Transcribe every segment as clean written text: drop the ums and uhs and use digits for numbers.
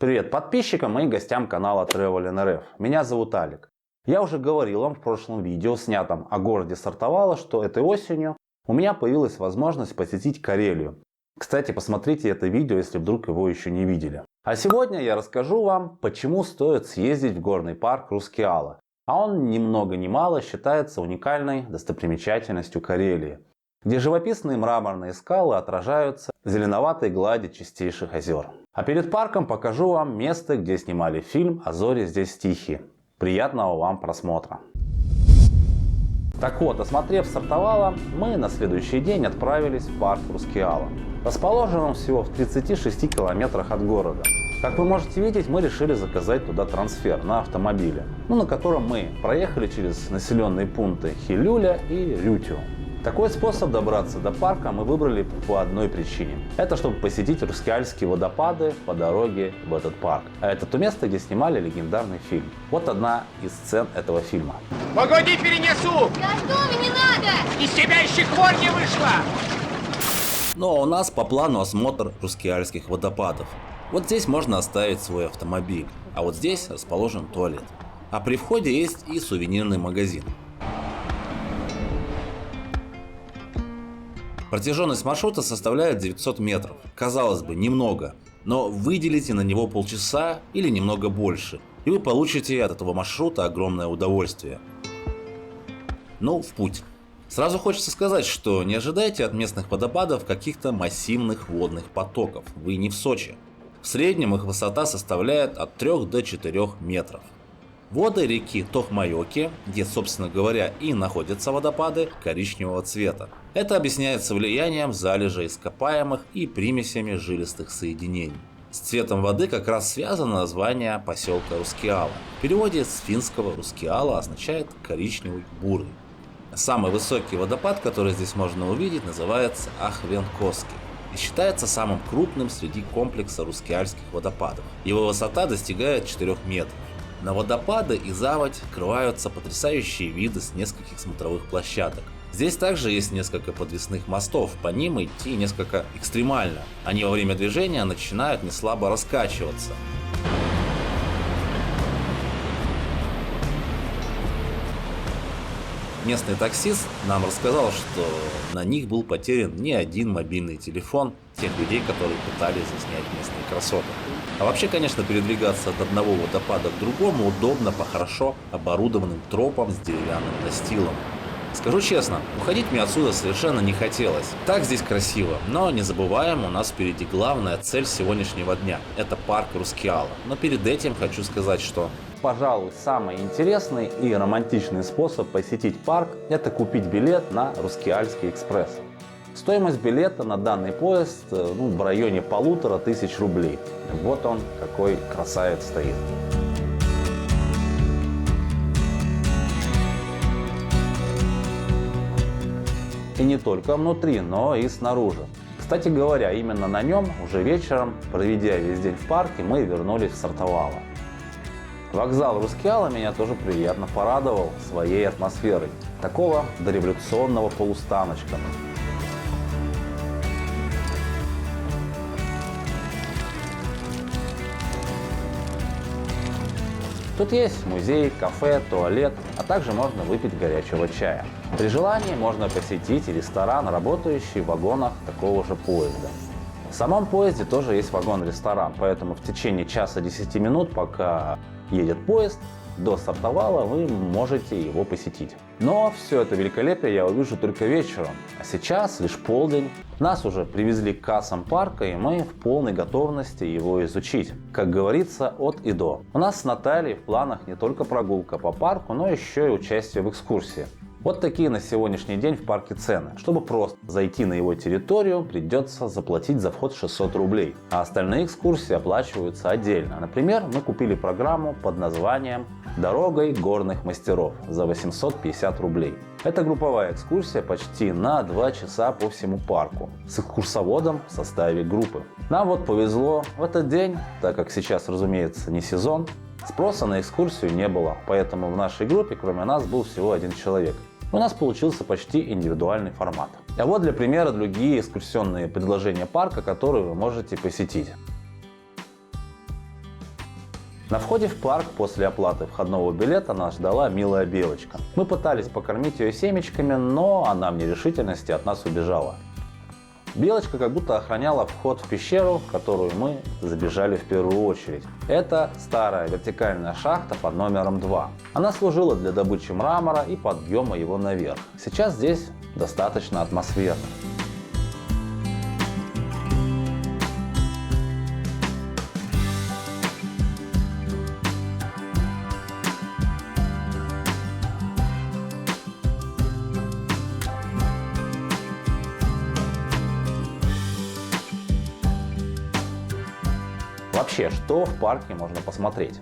Привет подписчикам и гостям канала Travel.nrf. Меня зовут Алик. Я уже говорил вам в прошлом видео, снятом о городе Сартовала, что этой осенью у меня появилась возможность посетить Карелию. Кстати, посмотрите это видео, если вдруг его еще не видели. А сегодня я расскажу вам, почему стоит съездить в горный парк Рускеала. А он ни много ни мало считается уникальной достопримечательностью Карелии, где живописные мраморные скалы отражаются в зеленоватой глади чистейших озер. А перед парком покажу вам место, где снимали фильм «А зори здесь тихие». Приятного вам просмотра! Так вот, осмотрев Сартовала, мы на следующий день отправились в парк Рускеала. Расположен он всего в 36 километрах от города. Как вы можете видеть, мы решили заказать туда трансфер на автомобиле, на котором мы проехали через населенные пункты Хилюля и Рютю. Такой способ добраться до парка мы выбрали по одной причине. Это чтобы посетить Рускеальские водопады по дороге в этот парк. А это то место, где снимали легендарный фильм. Вот одна из сцен этого фильма. Погоди, перенесу! Готовы, не надо! Из тебя еще хворь не вышла! Но у нас по плану осмотр Рускеальских водопадов. Вот здесь можно оставить свой автомобиль, а вот здесь расположен туалет. А при входе есть и сувенирный магазин. Протяженность маршрута составляет 900 метров. Казалось бы, немного, но выделите на него полчаса или немного больше, и вы получите от этого маршрута огромное удовольствие. В путь. Сразу хочется сказать, что не ожидайте от местных водопадов каких-то массивных водных потоков. Вы не в Сочи. В среднем их высота составляет от 3 до 4 метров. Воды реки Тохмайоки, где, собственно говоря, и находятся водопады, коричневого цвета. Это объясняется влиянием залежей ископаемых и примесями жилистых соединений. С цветом воды как раз связано название поселка Рускеала. В переводе с финского Рускеала означает коричневый бурый. Самый высокий водопад, который здесь можно увидеть, называется Ахвенкоски и считается самым крупным среди комплекса рускеальских водопадов. Его высота достигает 4 метров. На водопады и заводь открываются потрясающие виды с нескольких смотровых площадок. Здесь также есть несколько подвесных мостов, по ним идти несколько экстремально. Они во время движения начинают неслабо раскачиваться. Местный таксист нам рассказал, что на них был потерян не один мобильный телефон тех людей, которые пытались заснять местные красоты. А вообще, конечно, передвигаться от одного водопада к другому удобно по хорошо оборудованным тропам с деревянным настилом. Скажу честно, уходить мне отсюда совершенно не хотелось. Так здесь красиво, но не забываем, у нас впереди главная цель сегодняшнего дня – это парк Рускеала. Но перед этим хочу сказать, что пожалуй, самый интересный и романтичный способ посетить парк – это купить билет на Рускеальский экспресс. Стоимость билета на данный поезд в районе 1500 рублей. Вот он, какой красавец стоит. И не только внутри, но и снаружи. Кстати говоря, именно на нем уже вечером, проведя весь день в парке, мы вернулись в Сартовала. Вокзал Рускеала меня тоже приятно порадовал своей атмосферой. Такого дореволюционного полустаночка. Тут есть музей, кафе, туалет, а также можно выпить горячего чая. При желании можно посетить и ресторан, работающий в вагонах такого же поезда. В самом поезде тоже есть вагон-ресторан, поэтому в течение часа 10 минут, пока едет поезд, до Сартовала вы можете его посетить. Но все это великолепие я увижу только вечером, а сейчас лишь полдень. Нас уже привезли к кассам парка, и мы в полной готовности его изучить. Как говорится, от и до. У нас с Натальей в планах не только прогулка по парку, но еще и участие в экскурсии. Вот такие на сегодняшний день в парке цены. Чтобы просто зайти на его территорию, придется заплатить за вход 600 рублей, а остальные экскурсии оплачиваются отдельно. Например, мы купили программу под названием «Дорогой горных мастеров» за 850 рублей. Это групповая экскурсия почти на 2 часа по всему парку с экскурсоводом в составе группы. Нам вот повезло в этот день, так как сейчас, разумеется, не сезон, спроса на экскурсию не было, поэтому в нашей группе кроме нас был всего 1 человек. У нас получился почти индивидуальный формат. А вот для примера другие экскурсионные предложения парка, которые вы можете посетить. На входе в парк после оплаты входного билета нас ждала милая белочка. Мы пытались покормить ее семечками, но она в нерешительности от нас убежала. Белочка как будто охраняла вход в пещеру, в которую мы забежали в первую очередь. Это старая вертикальная шахта под номером 2. Она служила для добычи мрамора и подъема его наверх. Сейчас здесь достаточно атмосферно. Вообще, что в парке можно посмотреть?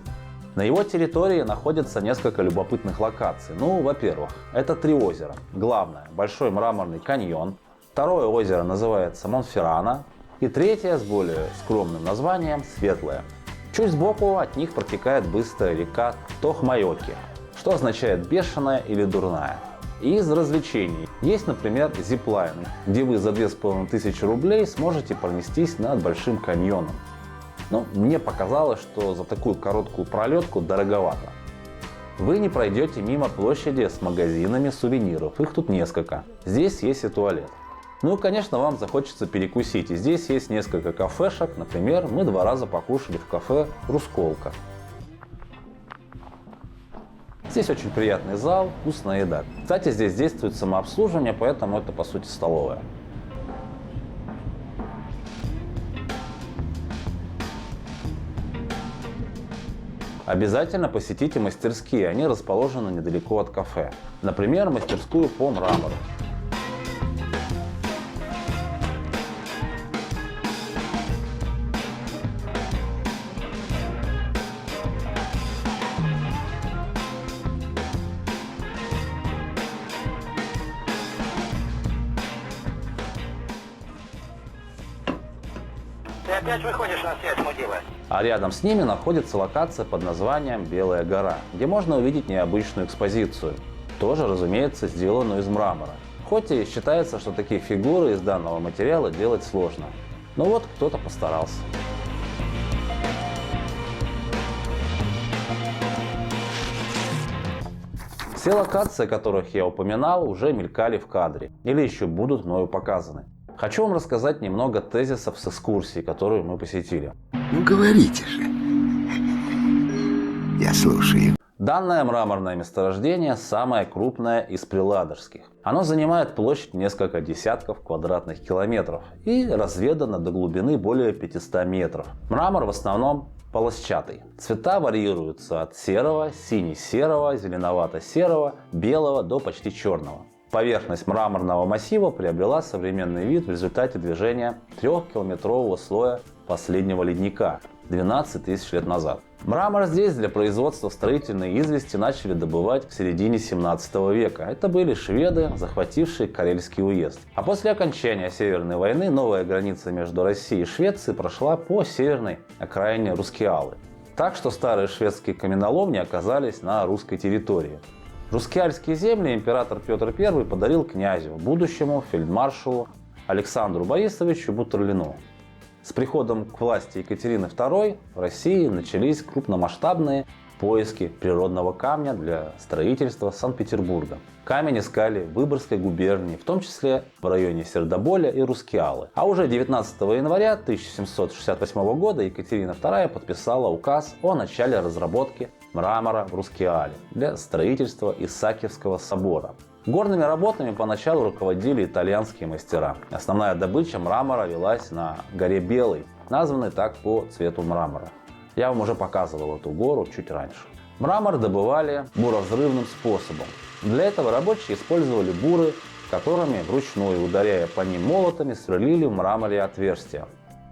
На его территории находится несколько любопытных локаций. Ну, во-первых, это 3 озера. Главное – Большой мраморный каньон. Второе озеро называется Монферрано. И третье, с более скромным названием, Светлое. Чуть сбоку от них протекает быстрая река Тохмайоки, что означает «бешеная» или «дурная». И из развлечений есть, например, зиплайн, где вы за 2500 рублей сможете пронестись над Большим каньоном. Но мне показалось, что за такую короткую пролетку дороговато. Вы не пройдете мимо площади с магазинами сувениров, их тут несколько. Здесь есть и туалет. Ну и, конечно, вам захочется перекусить. И здесь есть несколько кафешек. Например, мы 2 раза покушали в кафе «Русколка». Здесь очень приятный зал, вкусная еда. Кстати, здесь действует самообслуживание, поэтому это по сути столовая. Обязательно посетите мастерские, они расположены недалеко от кафе. Например, мастерскую по мрамору. Ты опять выходишь на связь, мудила? А рядом с ними находится локация под названием Белая гора, где можно увидеть необычную экспозицию. Тоже, разумеется, сделанную из мрамора. Хоть и считается, что такие фигуры из данного материала делать сложно. Но вот кто-то постарался. Все локации, о которых я упоминал, уже мелькали в кадре или еще будут мною показаны. Хочу вам рассказать немного тезисов с экскурсии, которую мы посетили. Ну говорите же. Я слушаю. Данное мраморное месторождение самое крупное из приладожских. Оно занимает площадь несколько десятков квадратных километров и разведано до глубины более 500 метров. Мрамор в основном полосчатый. Цвета варьируются от серого, сине-серого, зеленовато-серого, белого до почти черного. Поверхность мраморного массива приобрела современный вид в результате движения 3-километрового слоя последнего ледника 12 тысяч лет назад. Мрамор здесь для производства строительной извести начали добывать в середине 17 века. Это были шведы, захватившие Карельский уезд. А после окончания Северной войны новая граница между Россией и Швецией прошла по северной окраине Рускеалы. Так что старые шведские каменоломни оказались на русской территории. Рускеальские земли император Петр I подарил князю, будущему фельдмаршалу Александру Борисовичу Бутурлину. С приходом к власти Екатерины II в России начались крупномасштабные поиски природного камня для строительства Санкт-Петербурга. Камень искали в Выборгской губернии, в том числе в районе Сердоболя и Рускеалы. А уже 19 января 1768 года Екатерина II подписала указ о начале разработки мрамора в Рускеале для строительства Исаакиевского собора. Горными работами поначалу руководили итальянские мастера. Основная добыча мрамора велась на горе Белой, названной так по цвету мрамора. Я вам уже показывал эту гору чуть раньше. Мрамор добывали буровзрывным способом. Для этого рабочие использовали буры, которыми вручную, ударяя по ним молотами, сверлили в мраморе отверстия.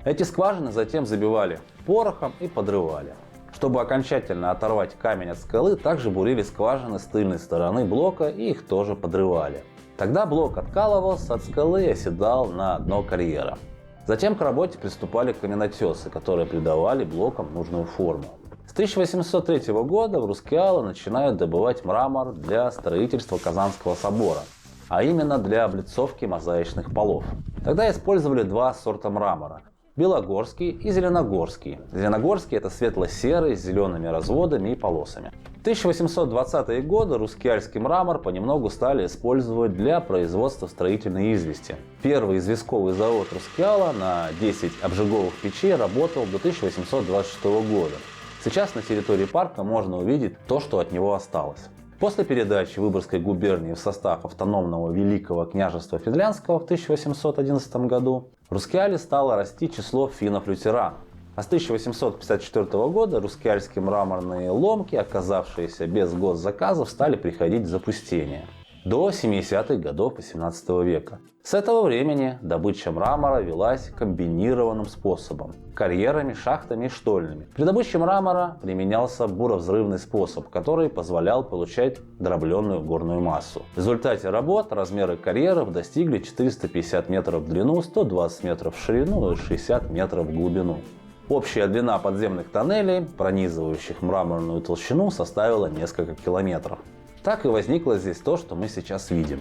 Эти скважины затем забивали порохом и подрывали. Чтобы окончательно оторвать камень от скалы, также бурили скважины с тыльной стороны блока и их тоже подрывали. Тогда блок откалывался от скалы и оседал на дно карьера. Затем к работе приступали каменотесы, которые придавали блокам нужную форму. С 1803 года в Рускеала начинают добывать мрамор для строительства Казанского собора, а именно для облицовки мозаичных полов. Тогда использовали 2 сорта мрамора. Белогорский и Зеленогорский. Зеленогорский – это светло-серый с зелеными разводами и полосами. В 1820-е годы рускеальский мрамор понемногу стали использовать для производства строительной извести. Первый известковый завод Рускеала на 10 обжиговых печей работал до 1826 года. Сейчас на территории парка можно увидеть то, что от него осталось. После передачи Выборгской губернии в состав автономного Великого княжества Финляндского в 1811 году в Рускеале стало расти число финнов-лютеран. А с 1854 года рускеальские мраморные ломки, оказавшиеся без госзаказов, стали приходить в запустение. До 70-х годов XVIII века. С этого времени добыча мрамора велась комбинированным способом – карьерами, шахтами и штольнями. При добыче мрамора применялся буровзрывный способ, который позволял получать дробленную горную массу. В результате работ размеры карьеров достигли 450 метров в длину, 120 метров в ширину и 60 метров в глубину. Общая длина подземных тоннелей, пронизывающих мраморную толщину, составила несколько километров. Так и возникло здесь то, что мы сейчас видим.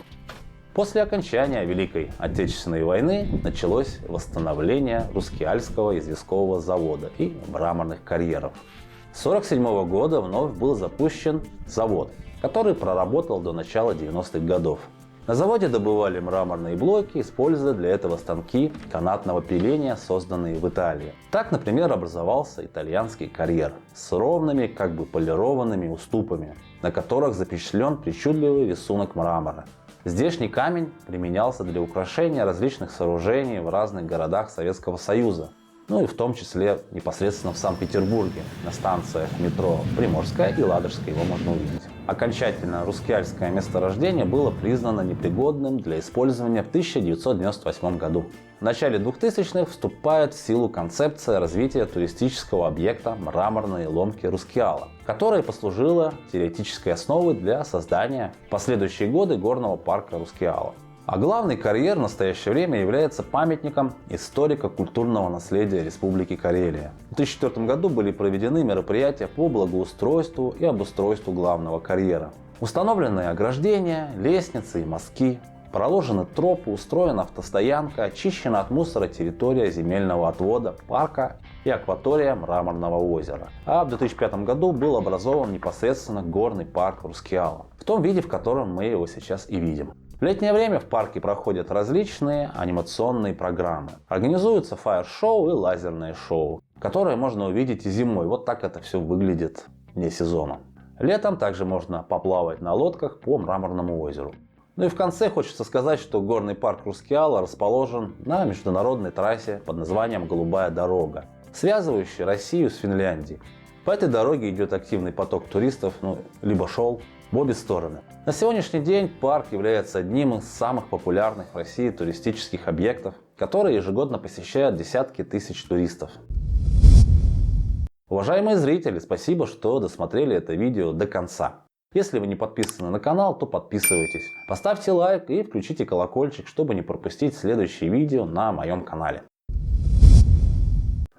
После окончания Великой Отечественной войны началось восстановление Рускеальского известкового завода и мраморных карьеров. С 1947 года вновь был запущен завод, который проработал до начала 90-х годов. На заводе добывали мраморные блоки, используя для этого станки канатного пиления, созданные в Италии. Так, например, образовался итальянский карьер с ровными, как бы полированными уступами, на которых запечатлен причудливый рисунок мрамора. Здешний камень применялся для украшения различных сооружений в разных городах Советского Союза, ну и в том числе непосредственно в Санкт-Петербурге, на станциях метро Приморская и Ладожская его можно увидеть. Окончательно рускеальское месторождение было признано непригодным для использования в 1998 году. В начале 2000-х вступает в силу концепция развития туристического объекта мраморные ломки Рускеала, которая послужила теоретической основой для создания в последующие годы горного парка Рускеала. А главный карьер в настоящее время является памятником историко-культурного наследия Республики Карелия. В 2004 году были проведены мероприятия по благоустройству и обустройству главного карьера. Установлены ограждения, лестницы и мостки, проложены тропы, устроена автостоянка, очищена от мусора территория земельного отвода парка и акватория Мраморного озера. А в 2005 году был образован непосредственно горный парк Рускеала, в том виде, в котором мы его сейчас и видим. В летнее время в парке проходят различные анимационные программы. Организуются фаер-шоу и лазерное шоу, которые можно увидеть и зимой. Вот так это все выглядит вне сезона. Летом также можно поплавать на лодках по Мраморному озеру. Ну и в конце хочется сказать, что горный парк Рускеала расположен на международной трассе под названием «Голубая дорога», связывающей Россию с Финляндией. По этой дороге идет активный поток туристов, либо шел в обе стороны. На сегодняшний день парк является одним из самых популярных в России туристических объектов, которые ежегодно посещают десятки тысяч туристов. Уважаемые зрители, спасибо, что досмотрели это видео до конца. Если вы не подписаны на канал, то подписывайтесь, поставьте лайк и включите колокольчик, чтобы не пропустить следующие видео на моем канале.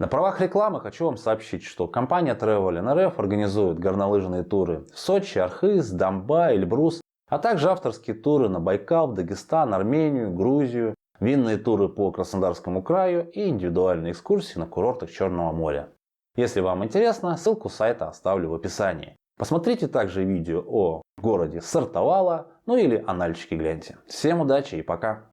На правах рекламы хочу вам сообщить, что компания Travel NRF организует горнолыжные туры в Сочи, Архыз, Домбай, Эльбрус, а также авторские туры на Байкал, Дагестан, Армению, Грузию, винные туры по Краснодарскому краю и индивидуальные экскурсии на курортах Черного моря. Если вам интересно, ссылку сайта оставлю в описании. Посмотрите также видео о городе Сартовала, или о Нальчике гляньте. Всем удачи и пока!